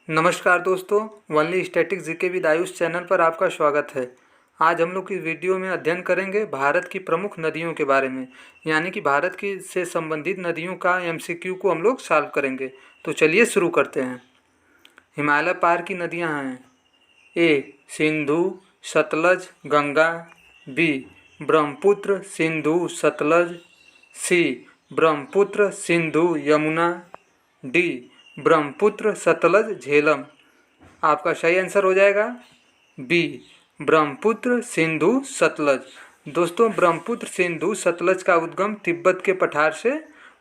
नमस्कार दोस्तों, only static GK with Ayush channel पर आपका स्वागत है। आज हम लोग इस वीडियो में अध्ययन करेंगे भारत की प्रमुख नदियों के बारे में, यानी कि भारत की से संबंधित नदियों का एमसीक्यू को हम लोग सॉल्व करेंगे। तो चलिए शुरू करते हैं। हिमालय पार की नदियां हैं: ए सिंधु सतलज गंगा, बी ब्रह्मपुत्र सिंधु सतलज, सी ब्रह्मपुत्र सिंधु यमुना, डी ब्रह्मपुत्र सतलज झेलम। आपका सही आंसर हो जाएगा बी ब्रह्मपुत्र सिंधु सतलज। दोस्तों, ब्रह्मपुत्र सिंधु सतलज का उद्गम तिब्बत के पठार से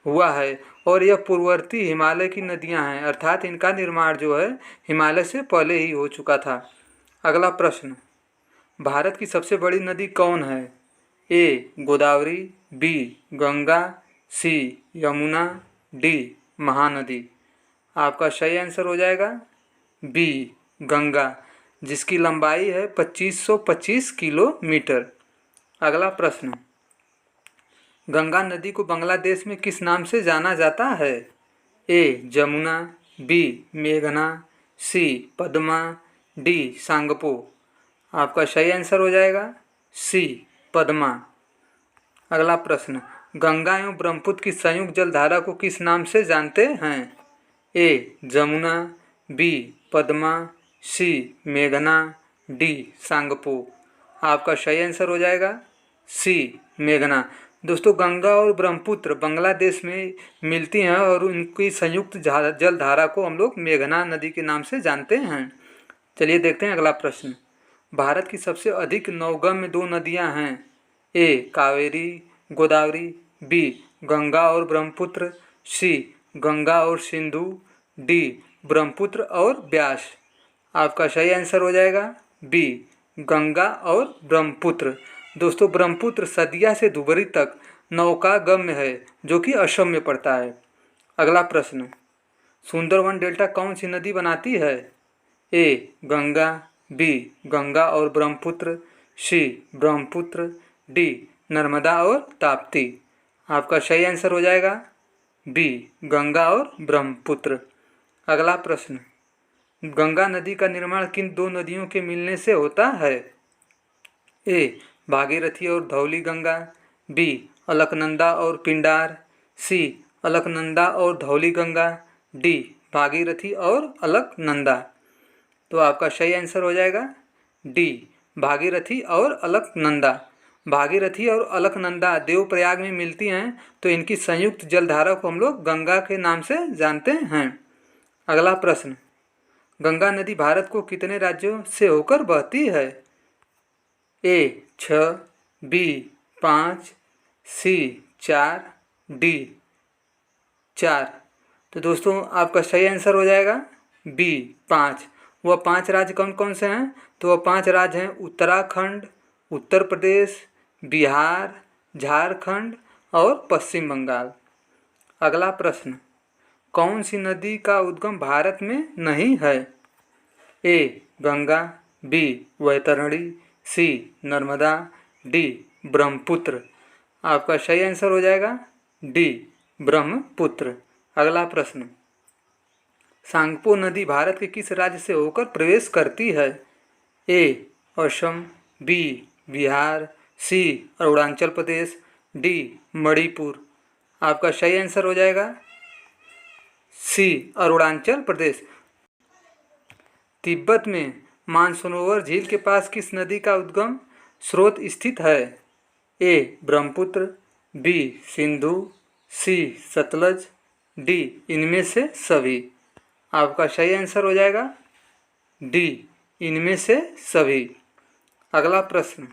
हुआ है और यह पूर्ववर्ती हिमालय की नदियां हैं, अर्थात इनका निर्माण जो है हिमालय से पहले ही हो चुका था। अगला प्रश्न, भारत की सबसे बड़ी नदी कौन है? ए गोदावरी, बी गंगा, सी यमुना, डी महानदी। आपका सही आंसर हो जाएगा बी गंगा, जिसकी लंबाई है 2525 किलोमीटर। अगला प्रश्न, गंगा नदी को बांग्लादेश में किस नाम से जाना जाता है? ए जमुना, बी मेघना, सी पद्मा, डी सांगपो। आपका सही आंसर हो जाएगा सी पद्मा। अगला प्रश्न, गंगा एवं ब्रह्मपुत्र की संयुक्त जलधारा को किस नाम से जानते हैं? ए जमुना, बी पद्मा, सी मेघना, डी सांगपो। आपका सही आंसर हो जाएगा सी मेघना। दोस्तों, गंगा और ब्रह्मपुत्र बांग्लादेश में मिलती हैं और उनकी संयुक्त जलधारा को हम लोग मेघना नदी के नाम से जानते हैं। चलिए देखते हैं अगला प्रश्न, भारत की सबसे अधिक नौगम्य दो नदियां हैं। ए कावेरी गोदावरी, बी गंगा और ब्रह्मपुत्र, सी गंगा और सिंधु, डी ब्रह्मपुत्र और ब्यास। आपका सही आंसर हो जाएगा बी गंगा और ब्रह्मपुत्र। दोस्तों, ब्रह्मपुत्र सदिया से धुबरी तक नौकागम्य है, जो कि असम में पड़ता है। अगला प्रश्न, सुंदरवन डेल्टा कौन सी नदी बनाती है? ए गंगा, बी गंगा और ब्रह्मपुत्र, सी ब्रह्मपुत्र, डी नर्मदा और ताप्ती। आपका सही आंसर हो जाएगा बी गंगा और ब्रह्मपुत्र। अगला प्रश्न, गंगा नदी का निर्माण किन दो नदियों के मिलने से होता है? ए भागीरथी और धौली गंगा, बी अलकनंदा और पिंडार, सी अलकनंदा और धौली गंगा, डी भागीरथी और अलकनंदा। तो आपका सही आंसर हो जाएगा डी भागीरथी और अलकनंदा। भागीरथी और अलकनंदा देवप्रयाग में मिलती हैं, तो इनकी संयुक्त जलधारा को हम लोग गंगा के नाम से जानते हैं। अगला प्रश्न, गंगा नदी भारत को कितने राज्यों से होकर बहती है? ए 6, बी 5, सी 4, डी 4। तो दोस्तों, आपका सही आंसर हो जाएगा बी 5। वह 5 राज्य कौन कौन से हैं? तो वह 5 राज्य हैं उत्तराखंड, उत्तर प्रदेश, बिहार, झारखंड और पश्चिम बंगाल। अगला प्रश्न, कौन सी नदी का उद्गम भारत में नहीं है? ए गंगा, बी वैतरणी, सी नर्मदा, डी ब्रह्मपुत्र। आपका सही आंसर हो जाएगा डी ब्रह्मपुत्र। अगला प्रश्न, सांगपो नदी भारत के किस राज्य से होकर प्रवेश करती है? ए असम, बी बिहार, सी अरुणाचल प्रदेश, डी मणिपुर। आपका सही आंसर हो जाएगा सी अरुणाचल प्रदेश। तिब्बत में मानसरोवर झील के पास किस नदी का उद्गम स्रोत स्थित है? ए ब्रह्मपुत्र, बी सिंधु, सी सतलज, डी इनमें से सभी। आपका सही आंसर हो जाएगा डी इनमें से सभी। अगला प्रश्न,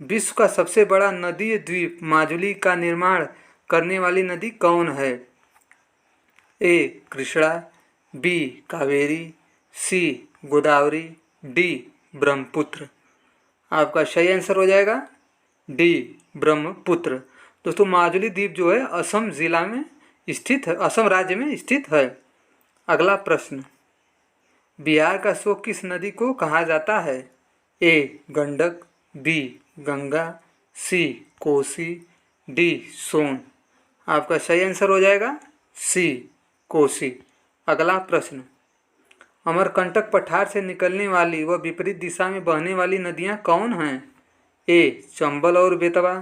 विश्व का सबसे बड़ा नदीय द्वीप माजुली का निर्माण करने वाली नदी कौन है? ए कृष्णा, बी कावेरी, सी गोदावरी, डी ब्रह्मपुत्र। आपका सही आंसर हो जाएगा डी ब्रह्मपुत्र। दोस्तों, माजुली द्वीप जो है असम जिला में स्थित है, असम राज्य में स्थित है। अगला प्रश्न, बिहार का शोक किस नदी को कहा जाता है? ए गंडक, बी गंगा, सी कोसी, डी सोन। आपका सही आंसर हो जाएगा सी कोसी। अगला प्रश्न, अमरकंटक पठार से निकलने वाली व विपरीत दिशा में बहने वाली नदियाँ कौन हैं? ए चंबल और बेतवा,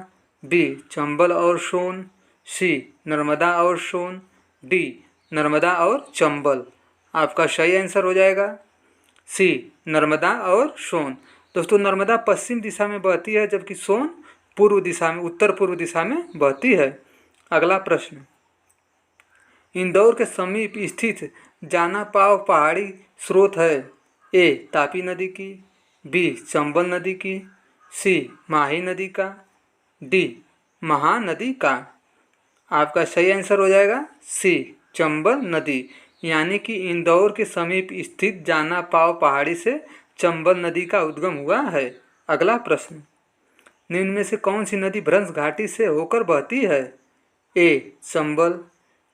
बी चंबल और सोन, सी नर्मदा और सोन, डी नर्मदा और चंबल। आपका सही आंसर हो जाएगा सी नर्मदा और सोन। दोस्तों नर्मदा पश्चिम दिशा में बहती है जबकि सोन पूर्व दिशा में उत्तर पूर्व दिशा में बहती है। अगला प्रश्न, इंदौर के समीप स्थित जाना पाव पहाड़ी स्रोत है? ए तापी नदी की, बी चंबल नदी की, सी माही नदी का, डी महानदी का। आपका सही आंसर हो जाएगा सी चंबल नदी, यानी कि इंदौर के समीप स्थित जाना पाव पहाड़ी से चंबल नदी का उद्गम हुआ है। अगला प्रश्न, निम्न में से कौन सी नदी भ्रंश घाटी से होकर बहती है? ए चंबल,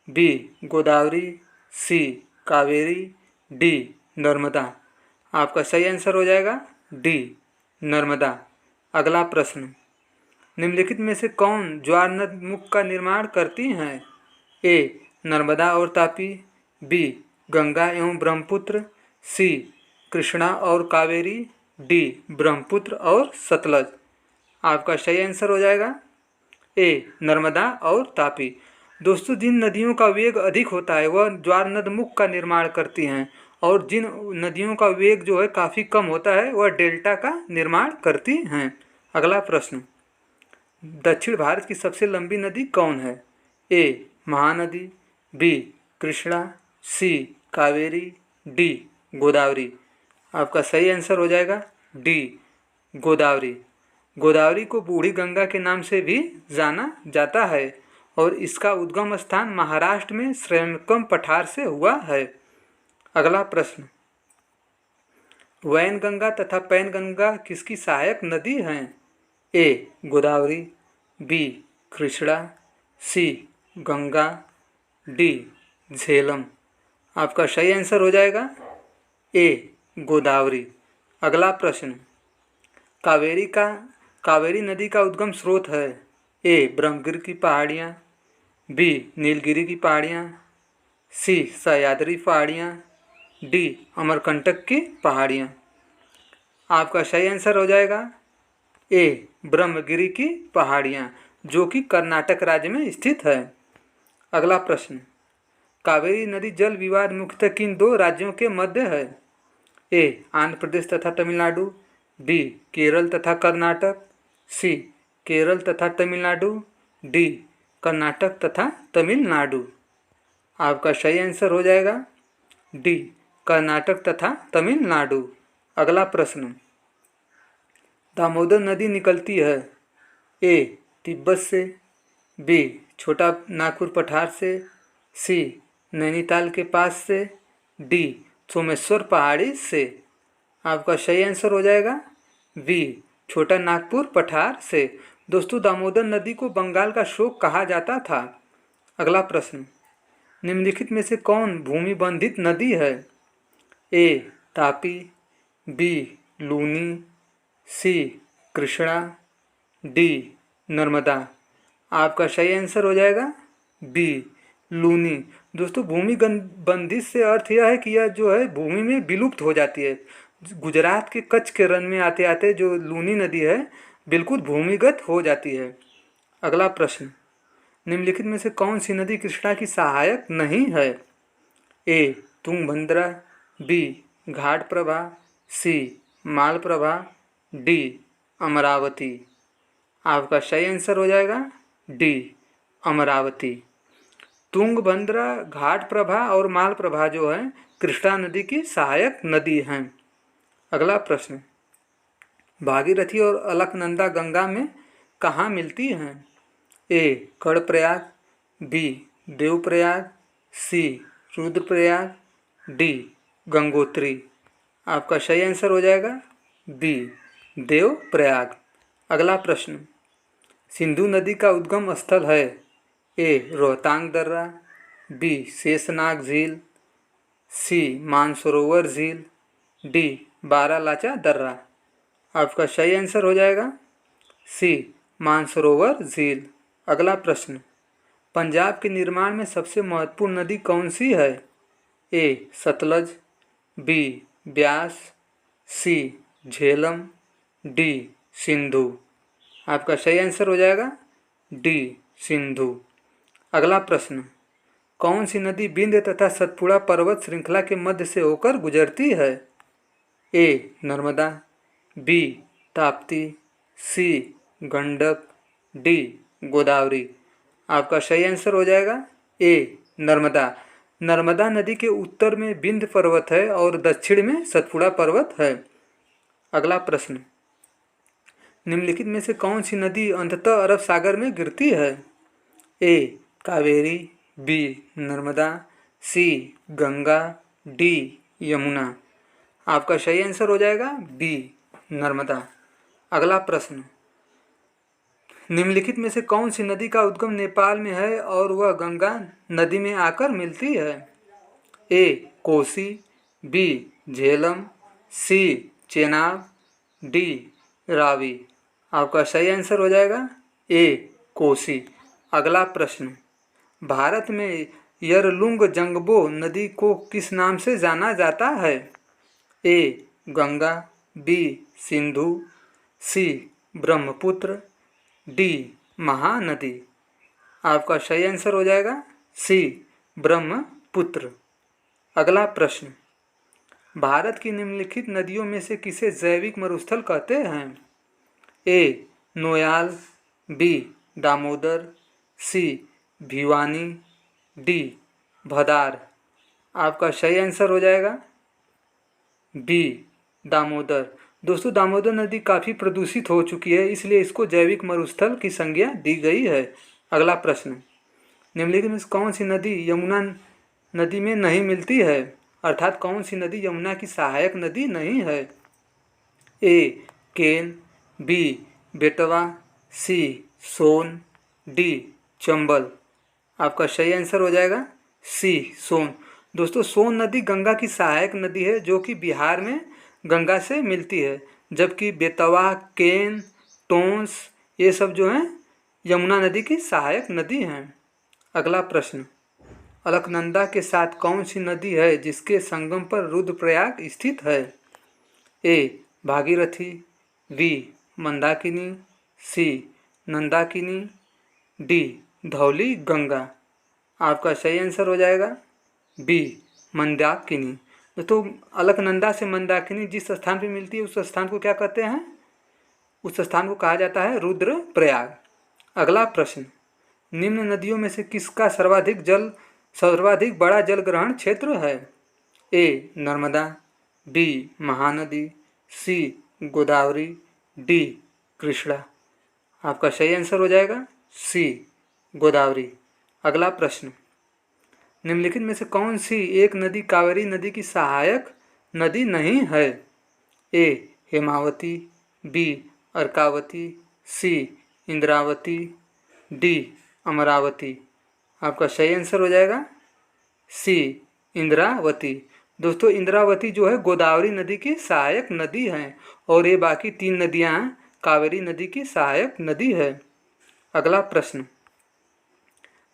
बी गोदावरी, सी कावेरी, डी नर्मदा। आपका सही आंसर हो जाएगा डी नर्मदा। अगला प्रश्न, निम्नलिखित में से कौन ज्वार नद मुख का निर्माण करती हैं? ए नर्मदा और तापी, बी गंगा एवं ब्रह्मपुत्र, सी कृष्णा और कावेरी, डी ब्रह्मपुत्र और सतलज। आपका सही आंसर हो जाएगा ए नर्मदा और तापी। दोस्तों जिन नदियों का वेग अधिक होता है वह ज्वार नद मुख का निर्माण करती हैं और जिन नदियों का वेग जो है काफ़ी कम होता है वह डेल्टा का निर्माण करती हैं। अगला प्रश्न, दक्षिण भारत की सबसे लंबी नदी कौन है? ए महानदी, बी कृष्णा, सी कावेरी, डी गोदावरी। आपका सही आंसर हो जाएगा डी गोदावरी। गोदावरी को बूढ़ी गंगा के नाम से भी जाना जाता है और इसका उद्गम स्थान महाराष्ट्र में श्रीरंगम पठार से हुआ है। अगला प्रश्न, वैनगंगा तथा पैनगंगा किसकी सहायक नदी हैं? ए गोदावरी, बी कृष्णा, सी गंगा, डी झेलम। आपका सही आंसर हो जाएगा ए गोदावरी। अगला प्रश्न, कावेरी नदी का उद्गम स्रोत है? ए ब्रह्मगिरि की पहाड़ियाँ, बी नीलगिरी की पहाड़ियाँ, सी सह्याद्री पहाड़ियाँ, डी अमरकंटक की पहाड़ियाँ। आपका सही आंसर हो जाएगा ए ब्रह्मगिरि की पहाड़ियाँ, जो कि कर्नाटक राज्य में स्थित है। अगला प्रश्न, कावेरी नदी जल विवाद मुख्यतः किन दो राज्यों के मध्य है? ए आंध्र प्रदेश तथा तमिलनाडु, बी केरल तथा कर्नाटक, सी केरल तथा तमिलनाडु, डी कर्नाटक तथा तमिलनाडु। आपका सही आंसर हो जाएगा डी कर्नाटक तथा तमिलनाडु। अगला प्रश्न, दामोदर नदी निकलती है? ए तिब्बत से, बी छोटा नागपुर पठार से, सी नैनीताल के पास से, डी सोमेश्वर पहाड़ी से। आपका सही आंसर हो जाएगा बी छोटा नागपुर पठार से। दोस्तों दामोदर नदी को बंगाल का शोक कहा जाता था। अगला प्रश्न, निम्नलिखित में से कौन भूमि बंधित नदी है? ए तापी, बी लूनी, सी कृष्णा, डी नर्मदा। आपका सही आंसर हो जाएगा बी लूनी। दोस्तों भूमि बंदिश से अर्थ यह है कि यह जो है भूमि में विलुप्त हो जाती है। गुजरात के कच्छ के रन में आते आते जो लूनी नदी है बिल्कुल भूमिगत हो जाती है। अगला प्रश्न, निम्नलिखित में से कौन सी नदी कृष्णा की सहायक नहीं है? ए तुंगभद्रा, बी घाटप्रभा, सी मालप्रभा, डी अमरावती। आपका सही आंसर हो जाएगा डी अमरावती। तुंगभद्रा, घाटप्रभा और मालप्रभा जो है कृष्णा नदी की सहायक नदी हैं। अगला प्रश्न, भागीरथी और अलकनंदा गंगा में कहाँ मिलती हैं? ए कर्णप्रयाग, बी देवप्रयाग, सी रुद्रप्रयाग, डी गंगोत्री। आपका सही आंसर हो जाएगा बी देवप्रयाग। अगला प्रश्न, सिंधु नदी का उद्गम स्थल है? ए रोहतांग दर्रा, बी शेषनाग झील, सी मानसरोवर झील, डी बारालाचा दर्रा। आपका सही आंसर हो जाएगा सी मानसरोवर झील। अगला प्रश्न, पंजाब के निर्माण में सबसे महत्वपूर्ण नदी कौन सी है? ए सतलज, बी ब्यास, सी झेलम, डी सिंधु। आपका सही आंसर हो जाएगा डी सिंधु। अगला प्रश्न, कौन सी नदी विंध्य तथा सतपुड़ा पर्वत श्रृंखला के मध्य से होकर गुजरती है? ए नर्मदा, बी ताप्ती, सी गंडक, डी गोदावरी। आपका सही आंसर हो जाएगा ए नर्मदा। नर्मदा नदी के उत्तर में विंध्य पर्वत है और दक्षिण में सतपुड़ा पर्वत है। अगला प्रश्न, निम्नलिखित में से कौन सी नदी अंततः अरब सागर में गिरती है? ए कावेरी, बी नर्मदा, सी गंगा, डी यमुना। आपका सही आंसर हो जाएगा बी नर्मदा। अगला प्रश्न, निम्नलिखित में से कौन सी नदी का उद्गम नेपाल में है और वह गंगा नदी में आकर मिलती है? ए कोसी, बी झेलम, सी चेनाब, डी रावी। आपका सही आंसर हो जाएगा ए कोसी। अगला प्रश्न, भारत में यरलुंग नदी को किस नाम से जाना जाता है? ए गंगा, बी सिंधु, सी ब्रह्मपुत्र, डी महानदी। आपका सही आंसर हो जाएगा सी ब्रह्मपुत्र। अगला प्रश्न, भारत की निम्नलिखित नदियों में से किसे जैविक मरुस्थल कहते हैं? ए नोयाल, बी दामोदर, सी भिवानी, डी भदार। आपका सही आंसर हो जाएगा बी दामोदर। दोस्तों, दामोदर नदी काफ़ी प्रदूषित हो चुकी है, इसलिए इसको जैविक मरुस्थल की संज्ञा दी गई है। अगला प्रश्न, निम्नलिखित में कौन सी नदी यमुना नदी में नहीं मिलती है? अर्थात कौन सी नदी यमुना की सहायक नदी नहीं है? ए केन, बी बेतवा, सी सोन, डी चंबल। आपका सही आंसर हो जाएगा सी सोन। दोस्तों, सोन नदी गंगा की सहायक नदी है जो कि बिहार में गंगा से मिलती है, जबकि बेतवा, केन, टोंस ये सब जो हैं यमुना नदी की सहायक नदी हैं। अगला प्रश्न, अलकनंदा के साथ कौन सी नदी है जिसके संगम पर रुद्रप्रयाग स्थित है? ए भागीरथी, बी मंदाकिनी, सी नंदाकिनी, डी धौली गंगा। आपका सही आंसर हो जाएगा बी मंदाकिनी। दोस्तों, अलकनंदा से मंदाकिनी जिस स्थान पर मिलती है उस स्थान को क्या कहते हैं? उस स्थान को कहा जाता है रुद्रप्रयाग। अगला प्रश्न, निम्न नदियों में से किसका सर्वाधिक बड़ा जल ग्रहण क्षेत्र है? ए नर्मदा, बी महानदी, सी गोदावरी, डी कृष्णा। आपका सही आंसर हो जाएगा सी गोदावरी। अगला प्रश्न, निम्नलिखित में से कौन सी एक नदी कावेरी नदी की सहायक नदी नहीं है? ए हेमावती, बी अर्कावती, सी इंद्रावती, डी अमरावती। आपका सही आंसर हो जाएगा सी इंद्रावती। दोस्तों, इंद्रावती जो है गोदावरी नदी की सहायक नदी है और ये बाकी 3 नदियाँ कावेरी नदी की सहायक नदी है। अगला प्रश्न,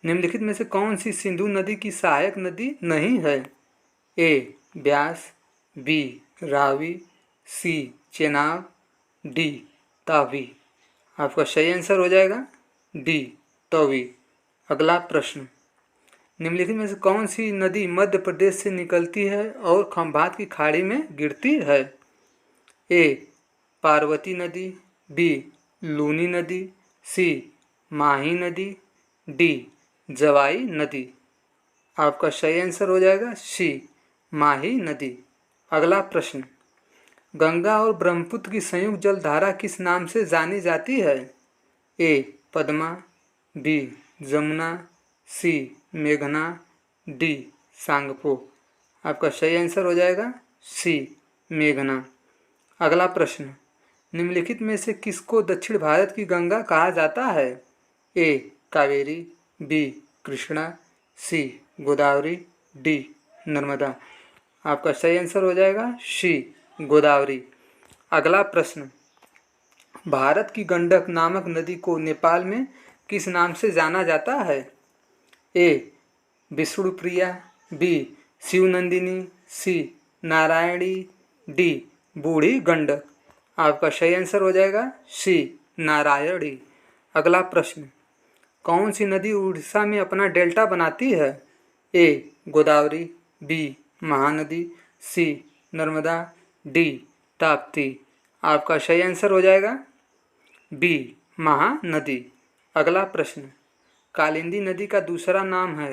निम्नलिखित में से कौन सी सिंधु नदी की सहायक नदी नहीं है? ए ब्यास, बी रावी, सी चेनाब, डी तावी। आपका सही आंसर हो जाएगा डी तवी। अगला प्रश्न, निम्नलिखित में से कौन सी नदी मध्य प्रदेश से निकलती है और खंभात की खाड़ी में गिरती है? ए पार्वती नदी, बी लूनी नदी, सी माही नदी, डी जवाई नदी। आपका सही आंसर हो जाएगा सी माही नदी। अगला प्रश्न, गंगा और ब्रह्मपुत्र की संयुक्त जलधारा किस नाम से जानी जाती है? ए पद्मा, बी जमुना, सी मेघना, डी सांगपो। आपका सही आंसर हो जाएगा सी मेघना। अगला प्रश्न, निम्नलिखित में से किसको दक्षिण भारत की गंगा कहा जाता है? ए कावेरी, बी कृष्णा, सी गोदावरी, डी नर्मदा। आपका सही आंसर हो जाएगा सी गोदावरी। अगला प्रश्न, भारत की गंडक नामक नदी को नेपाल में किस नाम से जाना जाता है? ए विष्णुप्रिया, बी शिवनंदिनी, सी नारायणी, डी बूढ़ी गंडक। आपका सही आंसर हो जाएगा सी नारायणी। अगला प्रश्न, कौन सी नदी उड़ीसा में अपना डेल्टा बनाती है? ए गोदावरी, बी महानदी, सी नर्मदा, डी ताप्ती। आपका सही आंसर हो जाएगा बी महानदी। अगला प्रश्न, कालिंदी नदी का दूसरा नाम है?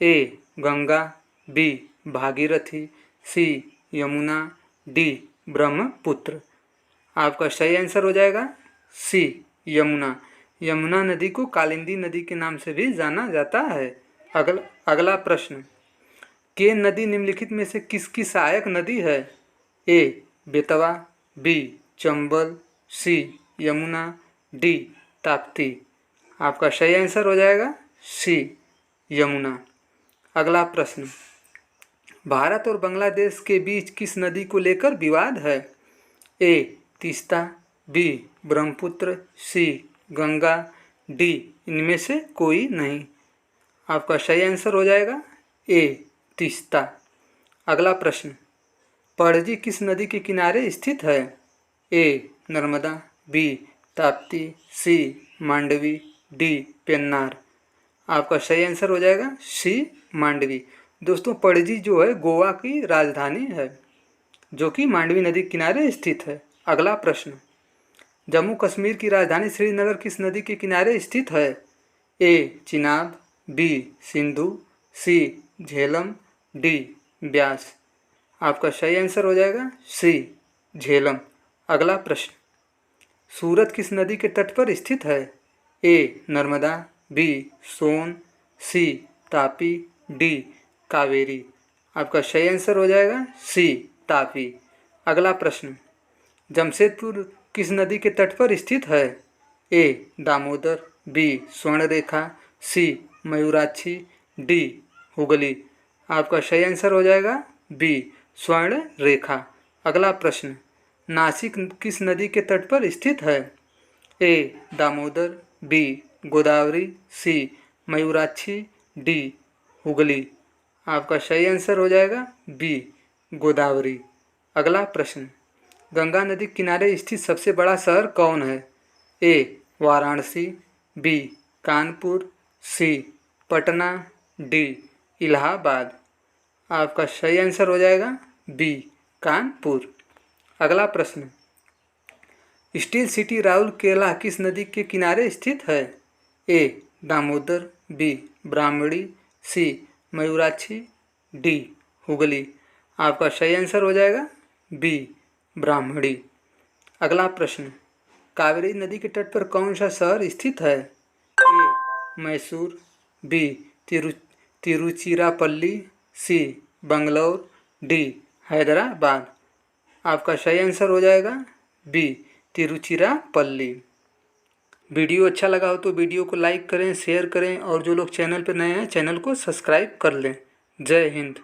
ए गंगा, बी भागीरथी, सी यमुना, डी ब्रह्मपुत्र। आपका सही आंसर हो जाएगा सी यमुना। यमुना नदी को कालिंदी नदी के नाम से भी जाना जाता है। अगला प्रश्न, के नदी निम्नलिखित में से किसकी सहायक नदी है? ए बेतवा, बी चंबल, सी यमुना, डी ताप्ती। आपका सही आंसर हो जाएगा सी यमुना। अगला प्रश्न, भारत और बांग्लादेश के बीच किस नदी को लेकर विवाद है? ए तीस्ता, बी ब्रह्मपुत्र, सी गंगा, डी इनमें से कोई नहीं। आपका सही आंसर हो जाएगा ए तीस्ता। अगला प्रश्न, पणजी किस नदी के किनारे स्थित है? ए नर्मदा, बी ताप्ती, सी मांडवी, डी पेन्नार। आपका सही आंसर हो जाएगा सी मांडवी। दोस्तों, पणजी जो है गोवा की राजधानी है, जो कि मांडवी नदी के किनारे स्थित है। अगला प्रश्न, जम्मू कश्मीर की राजधानी श्रीनगर किस नदी के किनारे स्थित है? ए चिनाब, बी सिंधु, सी झेलम, डी ब्यास। आपका सही आंसर हो जाएगा सी झेलम। अगला प्रश्न, सूरत किस नदी के तट पर स्थित है? ए नर्मदा, बी सोन, सी तापी, डी कावेरी। आपका सही आंसर हो जाएगा सी तापी। अगला प्रश्न, जमशेदपुर किस नदी के तट पर स्थित है? ए दामोदर, बी स्वर्णरेखा, सी मयूराक्षी, डी हुगली। आपका सही आंसर हो जाएगा बी स्वर्णरेखा। अगला प्रश्न, नासिक किस नदी के तट पर स्थित है? ए दामोदर, बी गोदावरी, सी मयूराक्षी, डी हुगली। आपका सही आंसर हो जाएगा बी गोदावरी। अगला प्रश्न, गंगा नदी के किनारे स्थित सबसे बड़ा शहर कौन है? ए वाराणसी, बी कानपुर, सी पटना, डी इलाहाबाद। आपका सही आंसर हो जाएगा बी कानपुर। अगला प्रश्न, स्टील सिटी राउरकेला किस नदी के किनारे स्थित है? ए दामोदर, बी ब्राह्मणी, सी मयूराक्षी, डी हुगली। आपका सही आंसर हो जाएगा बी ब्राह्मणी। अगला प्रश्न, कावेरी नदी के तट पर कौन सा शहर स्थित है? ए मैसूर, बी तिरुचिरापल्ली, सी बंगलौर, डी हैदराबाद। आपका सही आंसर हो जाएगा बी तिरुचिरापल्ली। वीडियो अच्छा लगा हो तो वीडियो को लाइक करें, शेयर करें और जो लोग चैनल पर नए हैं चैनल को सब्सक्राइब कर लें। जय हिंद।